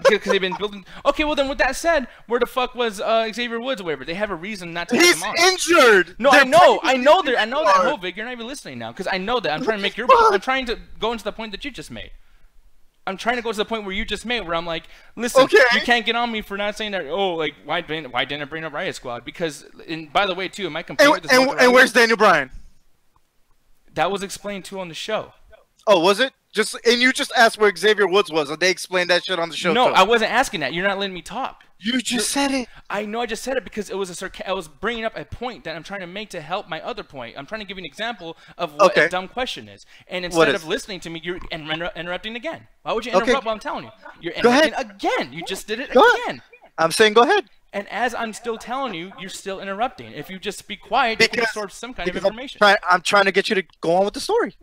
Because they've been building. Okay, well then, with that said, where the fuck was Xavier Woods or whatever? They have a reason not to. He's injured. No, I know that. Whole Vic, you're not even listening now because I know that. I'm trying to make your. I'm trying to go into the point that you just made. I'm trying to go to the point where you just made, where I'm like, listen, you can't get on me for not saying that. Oh, like why didn't I bring up Riot Squad? Because, and by the way, too, am I complaining with this? And where's Daniel Bryan? That was explained too on the show. Oh, was it? And you just asked where Xavier Woods was, and they explained that shit on the show. No, too. I wasn't asking that. You're not letting me talk. You just said it. I know I just said it because it was I was bringing up a point that I'm trying to make to help my other point. I'm trying to give you an example of what a dumb question is. And instead of listening to me, you're interrupting again. Why would you interrupt while I'm telling you? You're interrupting again. You just did it again. I'm saying go ahead. And as I'm still telling you, you're still interrupting. If you just be quiet, you can absorb some kind of information. I'm trying to get you to go on with the story.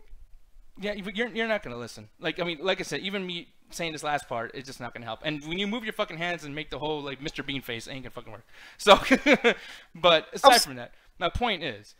Yeah, you're not going to listen. Like I said, even me saying this last part is just not going to help. And when you move your fucking hands and make the whole like Mr. Bean face, it ain't going to fucking work. So, but aside from that, my point is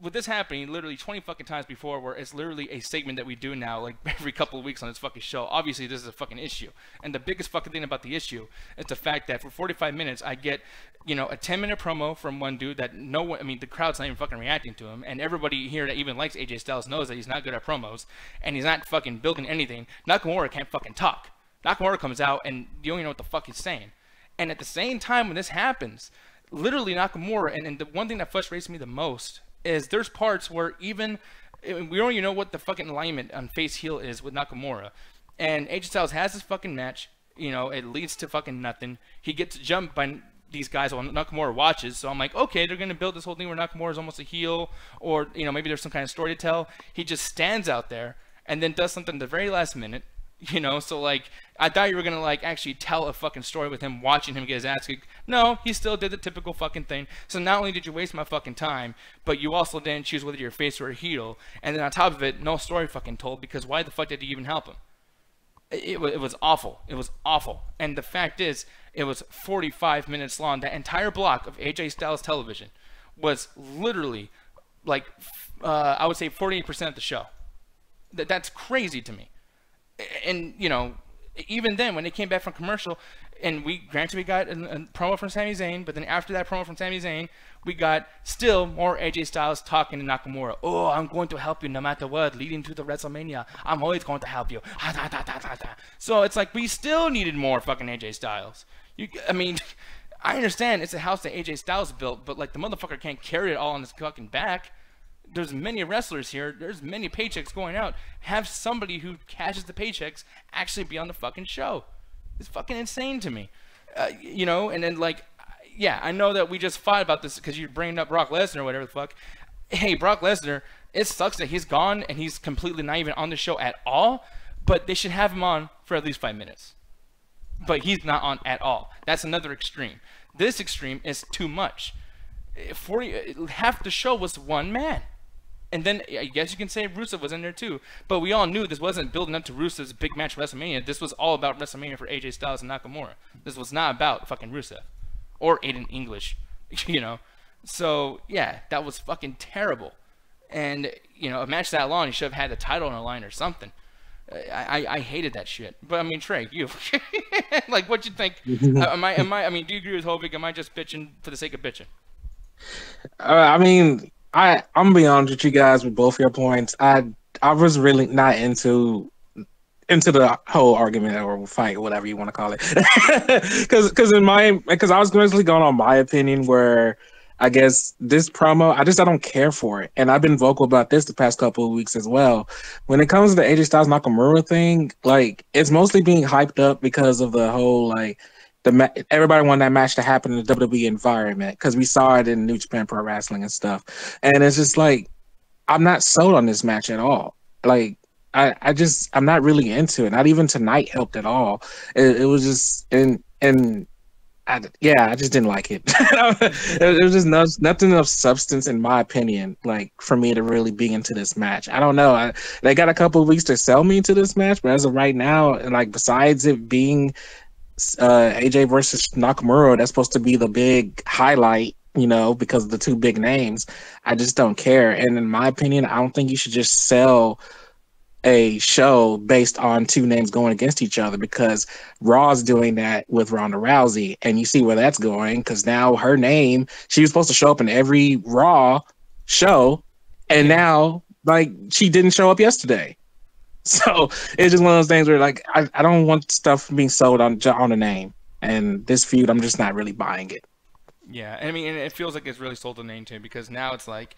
with this happening literally 20 fucking times before, where it's literally a segment that we do now like every couple of weeks on this fucking show. Obviously, this is a fucking issue. And the biggest fucking thing about the issue is the fact that for 45 minutes, I get, a 10-minute promo from one dude that the crowd's not even fucking reacting to him. And everybody here that even likes AJ Styles knows that he's not good at promos. And he's not fucking building anything. Nakamura can't fucking talk. Nakamura comes out and you don't even know what the fuck he's saying. And at the same time when this happens, literally Nakamura, and the one thing that frustrates me the most is there's parts where even we don't even know what the fucking alignment on face heel is with Nakamura, and AJ Styles has this fucking match. It leads to fucking nothing. He gets jumped by these guys while Nakamura watches. So I'm like, okay, they're gonna build this whole thing where Nakamura is almost a heel, or maybe there's some kind of story to tell. He just stands out there and then does something at the very last minute. So like I thought you were gonna like actually tell a fucking story with him watching him get his ass kicked. No, he still did the typical fucking thing. So not only did you waste my fucking time, but you also didn't choose whether you're face or a heel. And then on top of it, no story fucking told, because why the fuck did you even help him? It was awful. It was awful. And the fact is, it was 45 minutes long. That entire block of AJ Styles television was literally like I would say 48% of the show. That's crazy to me. And even then when they came back from commercial, and we got a promo from Sami Zayn, but then after that promo from Sami Zayn, we got still more AJ Styles talking to Nakamura. Oh, I'm going to help you no matter what, leading to the WrestleMania. I'm always going to help you. So it's like we still needed more fucking AJ Styles. I understand it's a house that AJ Styles built, but like the motherfucker can't carry it all on his fucking back. There's many wrestlers here. There's many paychecks going out. Have somebody who cashes the paychecks actually be on the fucking show. It's fucking insane to me. And then like, yeah, I know that we just fought about this because you're bringing up Brock Lesnar or whatever the fuck. Hey, Brock Lesnar, it sucks that he's gone and he's completely not even on the show at all, but they should have him on for at least 5 minutes. But he's not on at all. That's another extreme. This extreme is too much. Half the show was one man. And then I guess you can say Rusev was in there too. But we all knew this wasn't building up to Rusev's big match WrestleMania. This was all about WrestleMania for AJ Styles and Nakamura. This was not about fucking Rusev. Or Aiden English. So, yeah, that was fucking terrible. And, a match that long, you should have had the title on the line or something. I hated that shit. But, Trey, you. Like, what you think? Do you agree with Hovig? Am I just bitching for the sake of bitching? I'm gonna be honest with you guys with both your points. I was really not into into the whole argument or fight, whatever you want to call it. Because I was mostly going on my opinion where I guess this promo, I don't care for it. And I've been vocal about this the past couple of weeks as well. When it comes to the AJ Styles Nakamura thing, like it's mostly being hyped up because of the whole like everybody wanted that match to happen in the WWE environment because we saw it in New Japan Pro Wrestling and stuff. And it's just like I'm not sold on this match at all. Like I'm not really into it. Not even tonight helped at all. It was just I just didn't like it. It was just nothing of substance, in my opinion, like for me to really be into this match. I don't know. They got a couple of weeks to sell me into this match, but as of right now, like besides it being AJ versus Nakamura, that's supposed to be the big highlight, because of the two big names. I just don't care. And in my opinion, I don't think you should just sell a show based on two names going against each other, because Raw's doing that with Ronda Rousey, and you see where that's going, because now her name, she was supposed to show up in every Raw show, and now like she didn't show up yesterday. So it's just one of those things where like I don't want stuff being sold on a name, and this feud I'm just not really buying it. Yeah, I mean, and it feels like it's really sold the name too, because now it's like,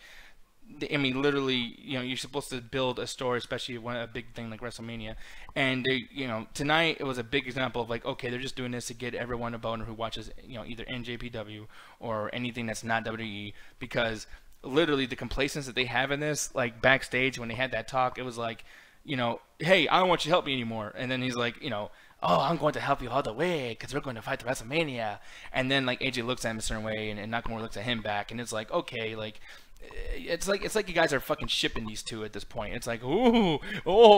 I mean, literally, you're supposed to build a story, especially a big thing like WrestleMania. And tonight it was a big example of like, okay, they're just doing this to get everyone a boner who watches, either NJPW or anything that's not WWE, because literally the complacence that they have in this, like backstage when they had that talk, it was like, hey, I don't want you to help me anymore. And then he's like, oh, I'm going to help you all the way because we're going to fight the WrestleMania. And then like AJ looks at him a certain way, and Nakamura looks at him back, and it's like, okay, like. It's like you guys are fucking shipping these two at this point. It's like, oh,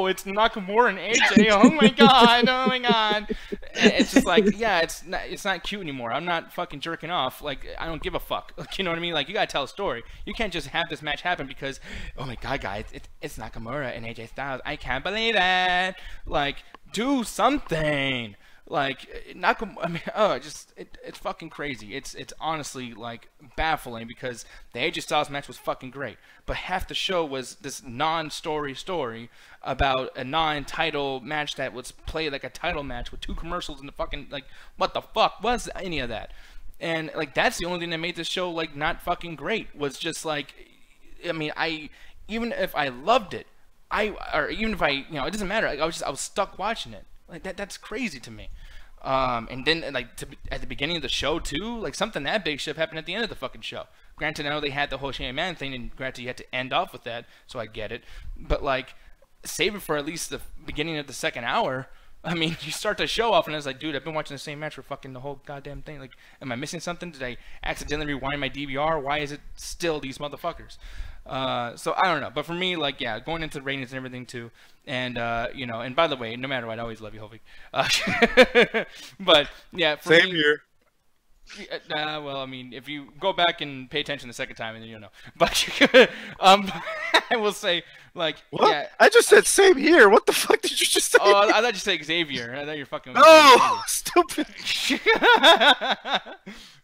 it's Nakamura and AJ. Oh my god. And it's just like, yeah, it's not cute anymore. I'm not fucking jerking off. Like, I don't give a fuck. Like, you know what I mean? Like, you gotta tell a story. You can't just have this match happen because, oh my god, guys, it's Nakamura and AJ Styles. I can't believe that. Like, do something. Like, it's fucking crazy. It's honestly like baffling, because the AJ Styles match was fucking great, but half the show was this story about a non-title match that was played like a title match with two commercials and the fucking, like, what the fuck was any of that? And like, that's the only thing that made this show like not fucking great, was just like, I mean, even if I loved it, it doesn't matter. Like, I was stuck watching it. Like that's crazy to me. And then like at the beginning of the show too, like something that big should have happened at the end of the fucking show. Granted, I know they had the whole Shane McMahon thing, and granted you had to end off with that, so I get it. But like, save it for at least the beginning of the second hour. I mean, you start the show off, and I was like, dude, I've been watching the same match for fucking the whole goddamn thing. Like, am I missing something? Did I accidentally rewind my DVR? Why is it still these motherfuckers? So I don't know, but for me, like, yeah, going into the ratings and everything too, and and by the way, no matter what, I always love you, Hovig. But yeah, for same me, here. Well, I mean, if you go back and pay attention the second time, then you'll know. But I will say, like, what? Yeah, I just said same here. What the fuck did you just say? Oh, I thought you said Xavier. I thought you're fucking. No, stupid.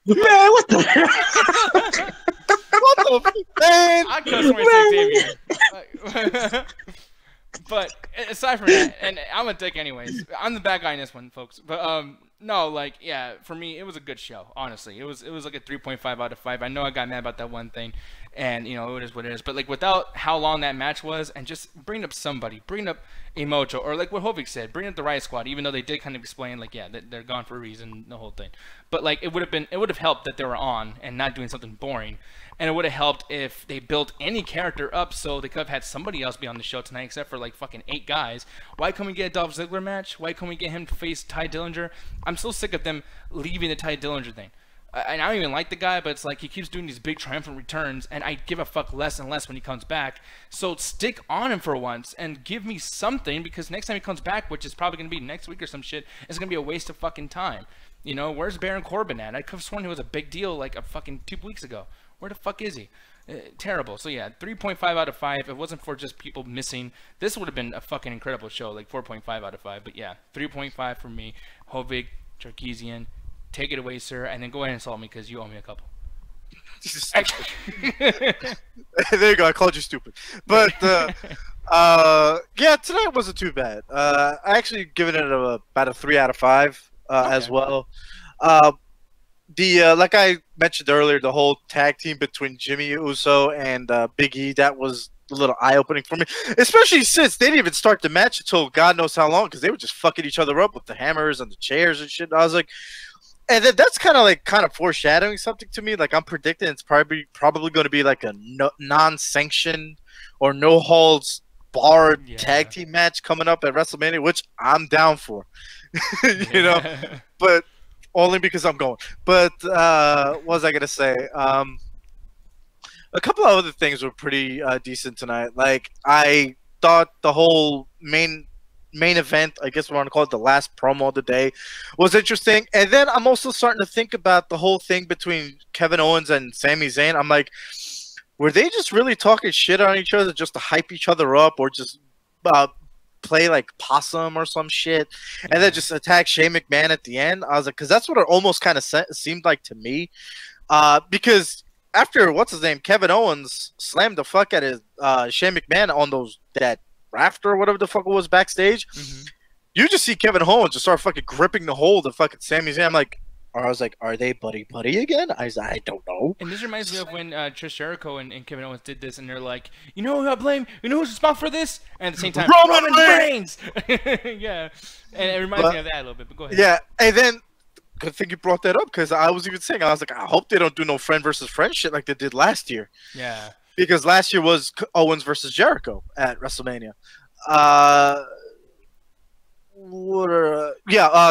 Man, what the? What the fuck, man? I cuss when I say Xavier. But aside from that, and I'm a dick anyways. I'm the bad guy in this one, folks. But no, like, yeah, for me it was a good show. Honestly, it was like a 3.5 out of 5. I know I got mad about that one thing, and it is what it is. But like, without how long that match was, and just bring up somebody, bring up Emocho, or like what Hovik said, bring up the Riot Squad. Even though they did kind of explain, like, yeah, they're gone for a reason, the whole thing. But like, it would have helped that they were on and not doing something boring. And it would have helped if they built any character up, so they could have had somebody else be on the show tonight, except for like fucking 8 guys. Why can't we get a Dolph Ziggler match? Why can't we get him to face Ty Dillinger? I'm so sick of them leaving the Ty Dillinger thing. And I don't even like the guy, but it's like he keeps doing these big triumphant returns, and I give a fuck less and less when he comes back. So stick on him for once and give me something, because next time he comes back, which is probably going to be next week or some shit, it's going to be a waste of fucking time. Where's Baron Corbin at? I could have sworn he was a big deal like a fucking 2 weeks ago. Where the fuck is he? Terrible. So yeah, 3.5 out of 5. If it wasn't for just people missing, this would have been a fucking incredible show, like 4.5 out of 5. But yeah, 3.5 for me. Hovig, Jarkezian, take it away, sir, and then go ahead and insult me because you owe me a couple. There you go. I called you stupid. But yeah, tonight wasn't too bad. I actually given it about a 3 out of 5 as well. Like I mentioned earlier, the whole tag team between Jimmy Uso and Big E, that was a little eye-opening for me, especially since they didn't even start the match until God knows how long, because they were just fucking each other up with the hammers and the chairs and shit. And I was like, and then that's kind of foreshadowing something to me. Like I'm predicting it's probably going to be like a non-sanctioned or no holds barred tag team match coming up at WrestleMania, which I'm down for. You know, but only because I'm going. But what was I gonna say? A couple of other things were pretty decent tonight. Like I thought the whole main event, I guess we want to call it the last promo of the day, was interesting. And then I'm also starting to think about the whole thing between Kevin Owens and Sami Zayn. I'm like, were they just really talking shit on each other just to hype each other up, or just play like possum or some shit, and then just attack Shane McMahon at the end? I was like, because that's what it almost kind of seemed like to me. Because after what's his name, Kevin Owens slammed the fuck out of Shane McMahon on that rafter or whatever the fuck it was backstage, you just see Kevin Owens just start fucking gripping the hold of fucking Sami Zayn. I was like, are they buddy again? I don't know. And this reminds me of when Trish Jericho and Kevin Owens did this, and they're like, you know who I blame? You know who's responsible for this? And at the same time, Roman Reigns! Yeah. And it reminds me of that a little bit, but go ahead. Yeah, and then, good thing you brought that up, because I was even saying, I was like, I hope they don't do no friend versus friend shit like they did last year. Yeah. Because last year was Owens versus Jericho at WrestleMania.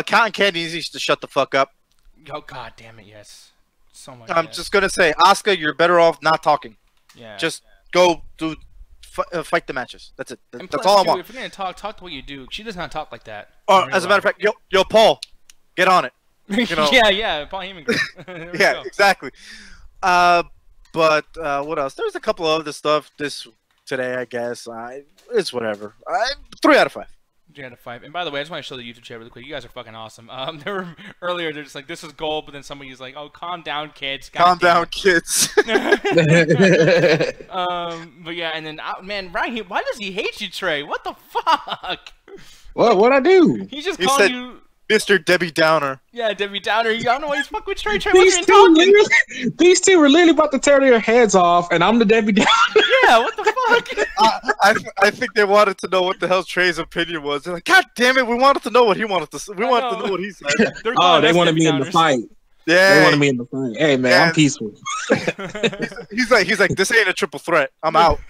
Cotton Candy needs to shut the fuck up. Oh god damn it, yes. So much. I'm just gonna say, Asuka, you're better off not talking. Yeah. Just go do fight the matches. That's it. That's all I want. If you're gonna talk the way you do. She does not talk like that. As a matter of fact, yo, Paul, get on it. You know? yeah, Paul Heyman. Yeah, exactly. But what else? There's a couple of other stuff today, I guess. It's whatever. 3 out of 5. 3 out of 5. And by the way, I just want to show the YouTube chat really quick. You guys are fucking awesome. They were earlier. They're just like, "This is gold," but then somebody's like, "Oh, calm down, kids." Calm down, kids. But yeah, and then man, Ryan, why does he hate you, Trey? What the fuck? What'd I do? He just called you Mr. Debbie Downer. Yeah, Debbie Downer. You don't know why he's fucking with Trey. These two were literally about to tear their heads off, and I'm the Debbie Downer. Yeah, what the fuck? I think they wanted to know what the hell Trey's opinion was. They're like, God damn it, we wanted to know what he wanted to say. We wanted to know what he said. They want to be in the fight. Yeah, they want to be in the fight. Hey man, I'm peaceful. he's like, this ain't a triple threat. I'm out.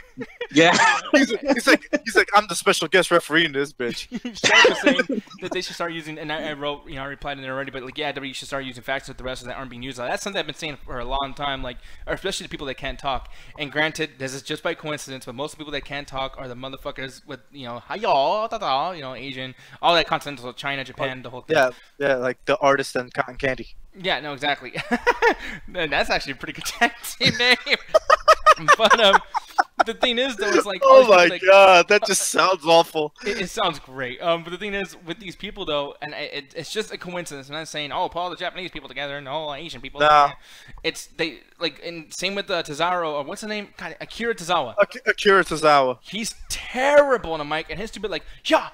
Yeah. He's like, I'm the special guest referee in this bitch. Shark was saying that they should start using, and I wrote, I replied in there already, but like, yeah, WWE should start using facts with the wrestlers that aren't being used. That's something I've been saying for a long time, like, or especially the people that can't talk. And granted, this is just by coincidence, but most people that can't talk are the motherfuckers with, hi y'all, Asian, all that continental, China, Japan, the whole thing. Yeah, like the artist and cotton candy. Yeah, no, exactly. That's actually a pretty good tag team name. But the thing is, though, it's like, oh my god, that just sounds awful. It sounds great. But the thing is, with these people, though, and it's just a coincidence. I'm not saying, oh, Paul, the Japanese people together, and all Asian people. Nah. It's they like, and same with Tazaro, or what's the name? God, Akira Tozawa. Akira Tozawa. He's terrible on a mic, and his stupid like, yeah,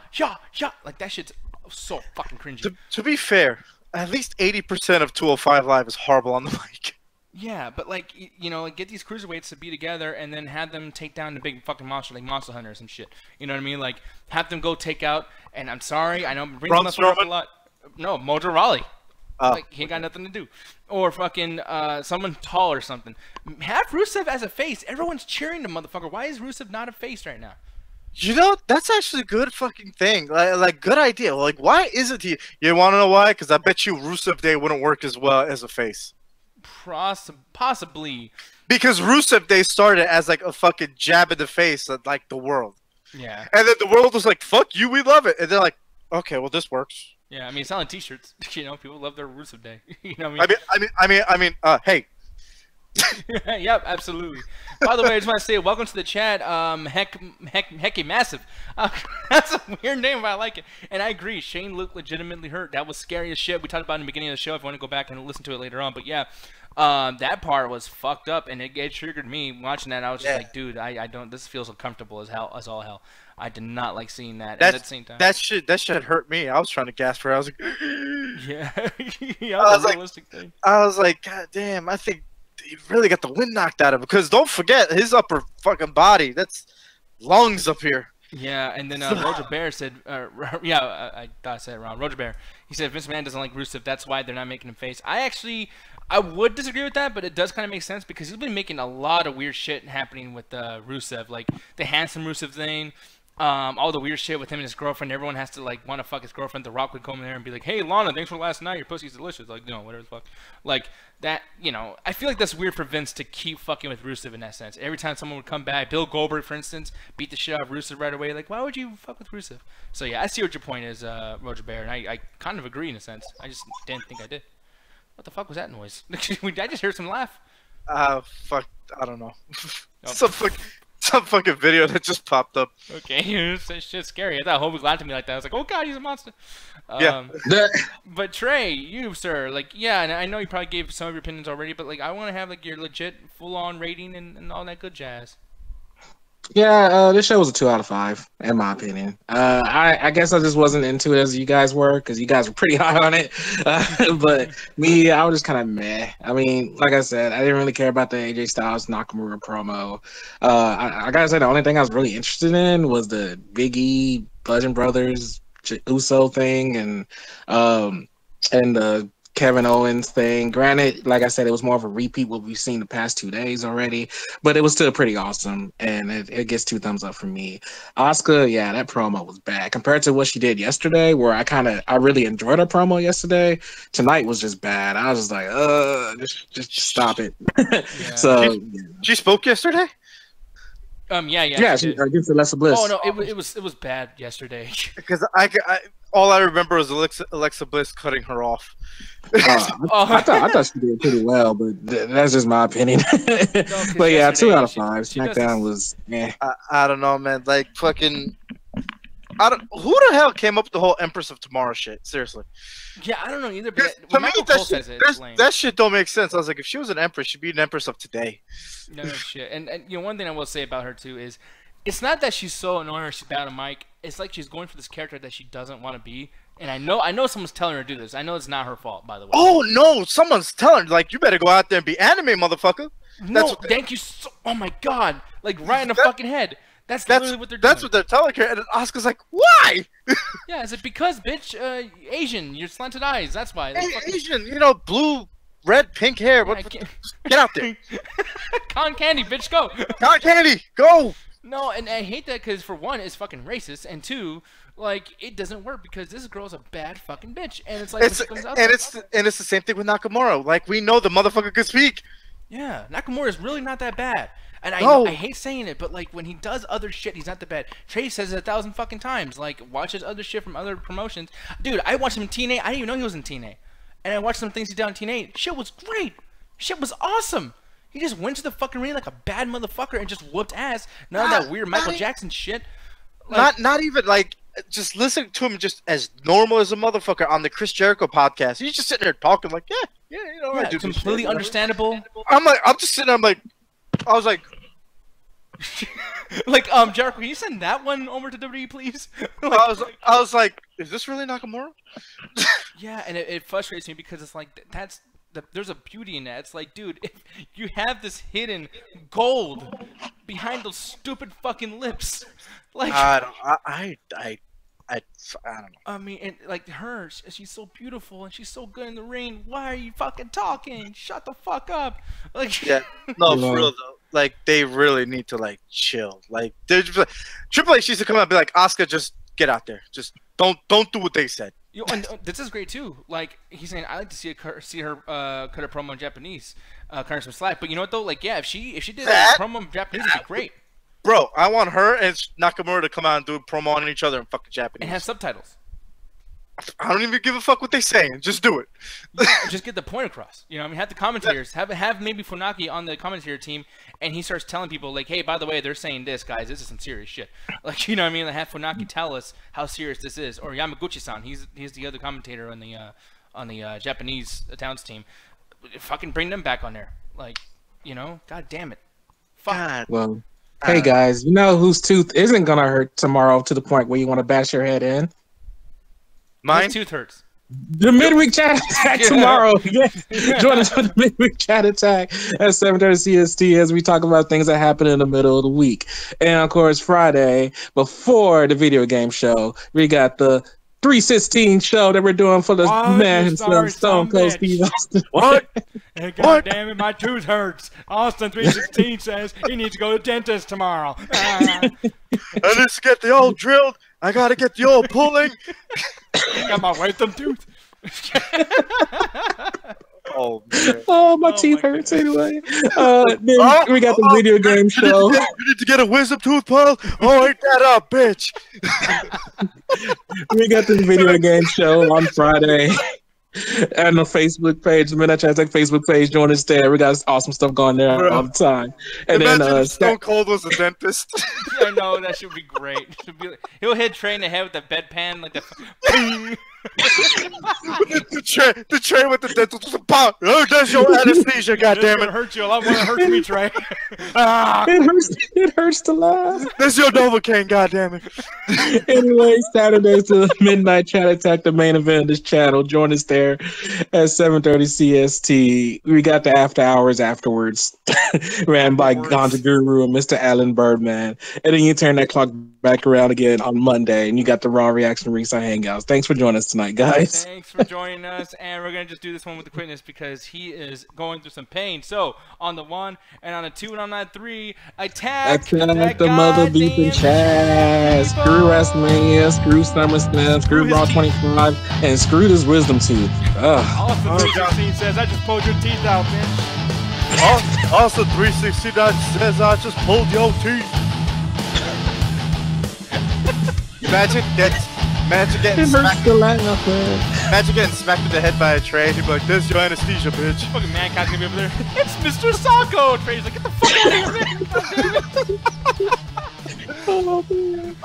like that shit's so fucking cringy. To be fair, at least 80% of 205 Live is horrible on the mic. Yeah, but like, get these cruiserweights to be together and then have them take down the big fucking monster like Monster Hunter or some shit. You know what I mean? Like, have them go take out. And I'm sorry, I know I'm bringing this up a lot. No, Mojo Rawley. Like, he ain't got nothing to do. Or fucking someone tall or something. Have Rusev as a face. Everyone's cheering the motherfucker. Why is Rusev not a face right now? You know, that's actually a good fucking thing. Like good idea. Like, why isn't he? You want to know why? Because I bet you Rusev Day wouldn't work as well as a face. Possibly. Because Rusev Day started as like a fucking jab in the face at like the world. Yeah. And then the world was like, fuck you, we love it. And they're like, okay, well, this works. Yeah, I mean, selling t-shirts. People love their Rusev Day. You know what I mean, hey. Yep, absolutely. By the way, I just want to say welcome to the chat, Hecky Massive. That's a weird name, but I like it. And I agree, Shane looked legitimately hurt. That was scary as shit. We talked about it in the beginning of the show. If you want to go back and listen to it later on, but yeah, That part was fucked up, and it triggered me watching that. I was just like, dude, I don't. This feels uncomfortable as hell, as all hell. I did not like seeing that. And at the same time, that shit hurt me. I was trying to gasp for it. I was like, yeah, yeah, that was a realistic thing. I was like, God damn, I think he really got the wind knocked out of him. Because don't forget, his upper fucking body, that's lungs up here. Yeah, and then Roger Bear said, I thought I said it wrong. Roger Bear, he said Vince McMahon doesn't like Rusev. That's why they're not making him face. I would disagree with that, but it does kind of make sense because he's been making a lot of weird shit happening with Rusev, like the handsome Rusev thing. All the weird shit with him and his girlfriend. Everyone has to like want to fuck his girlfriend. The Rock would come in there and be like, "Hey, Lana, thanks for last night. Your pussy's delicious." Like, no, whatever the fuck. Like that, you know. I feel like that's weird for Vince to keep fucking with Rusev in that sense. Every time someone would come back, Bill Goldberg, for instance, beat the shit out of Rusev right away. Like, why would you fuck with Rusev? So yeah, I see what your point is, Roger Bear, and I kind of agree in a sense. I just didn't think I did. What the fuck was that noise? I just heard some laugh. Fuck, I don't know. Some fucking video that just popped up. Okay, it's just scary. I thought Hope laughed at me like that. I was like, oh god, he's a monster. Yeah. But Trey, you sir, like, yeah, and I know you probably gave some of your opinions already, but like, I want to have like your legit, full-on rating and all that good jazz. Yeah, this show was a 2 out of 5, in my opinion. I guess I just wasn't into it as you guys were, because you guys were pretty high on it. But me, I was just kind of meh. I mean, like I said, I didn't really care about the AJ Styles Nakamura promo. I gotta say, the only thing I was really interested in was the Big E, Bludgeon Brothers, Uso thing, and the Kevin Owens thing. Granted, like I said, it was more of a repeat what we've seen the past 2 days already, but it was still pretty awesome, and it gets 2 thumbs up from me. Asuka, yeah, that promo was bad compared to what she did yesterday, where I really enjoyed her promo yesterday. Tonight was just bad. I was just like, just stop it. Yeah. So she spoke yesterday. Yeah. She against Alexa Bliss. Oh no, it was bad yesterday. Because all I remember was Alexa Bliss cutting her off. I thought she did pretty well, but that's just my opinion. But yeah, 2 out of 5. SmackDown was, I don't know, man. Like fucking, who the hell came up with the whole Empress of Tomorrow shit? Seriously. Yeah, I don't know either. But to me, that shit don't make sense. I was like, if she was an Empress, she'd be an Empress of today. No shit. And you know, one thing I will say about her too is, it's not that she's so annoying or she's bad on mic. It's like she's going for this character that she doesn't want to be. And I know someone's telling her to do this. I know it's not her fault, by the way. Oh no, someone's telling her, like, you better go out there and be anime, motherfucker. Thank you so. Oh my god, like right in the fucking head. That's literally what they're doing. That's what they're telling her, and Asuka's like, why? Yeah, is it because, bitch, Asian, you're slanted eyes. That's why. Asian, you know, blue, red, pink hair. Yeah, get out there. Con Candy, bitch, go. Con Candy, go. No, and I hate that because, for one, it's fucking racist, and two, like, it doesn't work because this girl's a bad fucking bitch, and it's like, it's the same thing with Nakamura. Like, we know the motherfucker could speak. Yeah, Nakamura is really not that bad, and I hate saying it, but like when he does other shit, he's not that bad. Trey says it 1,000 fucking times. Like, watch his other shit from other promotions, dude. I watched him in TNA. I didn't even know he was in TNA, and I watched some things he did on TNA. Shit was great. Shit was awesome. He just went to the fucking ring like a bad motherfucker and just whooped ass. None of that weird Michael Jackson shit. Like, not even like just listen to him just as normal as a motherfucker on the Chris Jericho podcast. He's just sitting there talking like, you know, I do completely shit, understandable. I'm just sitting there. I was like, like, Jericho, can you send that one over to WWE, please? I was like, is this really Nakamura? Yeah, and it frustrates me because it's like there's a beauty in that. It's like, dude, if you have this hidden gold behind those stupid fucking lips, like I don't know. I mean, and like her, she's so beautiful and she's so good in the ring. Why are you fucking talking? Shut the fuck up. Like, yeah, no, for real though. Like, they really need to like chill. Like, Triple H needs to come out and be like, Asuka, just get out there. Just don't do what they said. You know, and this is great too. Like, he's saying, I like to see her cut a promo in Japanese, cut her some slack. But you know what though? Like, yeah, if she did a promo in Japanese, it'd be great. Bro, I want her and Nakamura to come out and do a promo on each other in fucking Japanese. And have subtitles. I don't even give a fuck what they're saying. Just do it. Yeah, just get the point across. You know, I mean, have the commentators, have maybe Funaki on the commentator team, and he starts telling people like, hey, by the way, they're saying this, guys. This is some serious shit. Like, you know what I mean? Like, have Funaki tell us how serious this is, or Yamaguchi-san. He's the other commentator on the Japanese Towns team. fucking bring them back on there. Like, you know, god damn it. Fuck. God. Well, hey guys, you know whose tooth isn't gonna hurt tomorrow to the point where you want to bash your head in? Mine? His tooth hurts. The midweek chat attack tomorrow. Yes. Join us for the midweek chat attack at 7:30 CST as we talk about things that happen in the middle of the week. And of course, Friday before the video game show, we got the 316 show that we're doing for the man himself, Stone Cold Steve Austin. What? Hey, God damn it, my tooth hurts. Austin 316 says he needs to go to the dentist tomorrow. I need to get the old drilled. I gotta get the old pulling. Got my wisdom tooth. Oh, man. Oh, my teeth hurts anyway. Then we got the video game show. You need to get a wisdom tooth pulled? Oh, eat that up, bitch. We got the video game show on Friday. And the Facebook page, the Midnight Chat Attack Facebook page, join us there. We got awesome stuff going there all the time. And Imagine then if Stone Cold was a dentist. I know, that should be great. He'll hit Trey in the head with the bedpan, like the ping. the tray with the dental. Oh, that's your anesthesia, goddammit. It hurts you a lot more than it hurts me, Trey. It hurts to laugh. That's your Novocaine, goddammit. Anyway, Saturdays to the Midnight Chat Attack, the main event of this channel. Join us there at 7:30 CST. We got the after hours afterwards, ran by Ganja Guru and Mr. Alan Birdman. And then you turn that clock back around again on Monday, and you got the Raw Reaction Ringside Hangouts. Thanks for joining us tonight, guys. Thanks for joining us, and we're gonna just do this one with the quickness because he is going through some pain. So on the 1 and on the 2 and on that 3, attack the mother beeping chat. Screw WrestleMania, screw SummerSlam, screw Raw 25, and screw this wisdom tooth. Austin 316 says, I just pulled your teeth out, bitch. Also, 369 says I just pulled your teeth. Imagine getting smacked. Imagine getting smacked in the head by a tray. He'd be like, "This is your anesthesia, bitch." Fucking Mankind's gonna be over there. It's Mr. Sacco. Trey's like, get the fuck out of here, man. God damn it. Oh, man.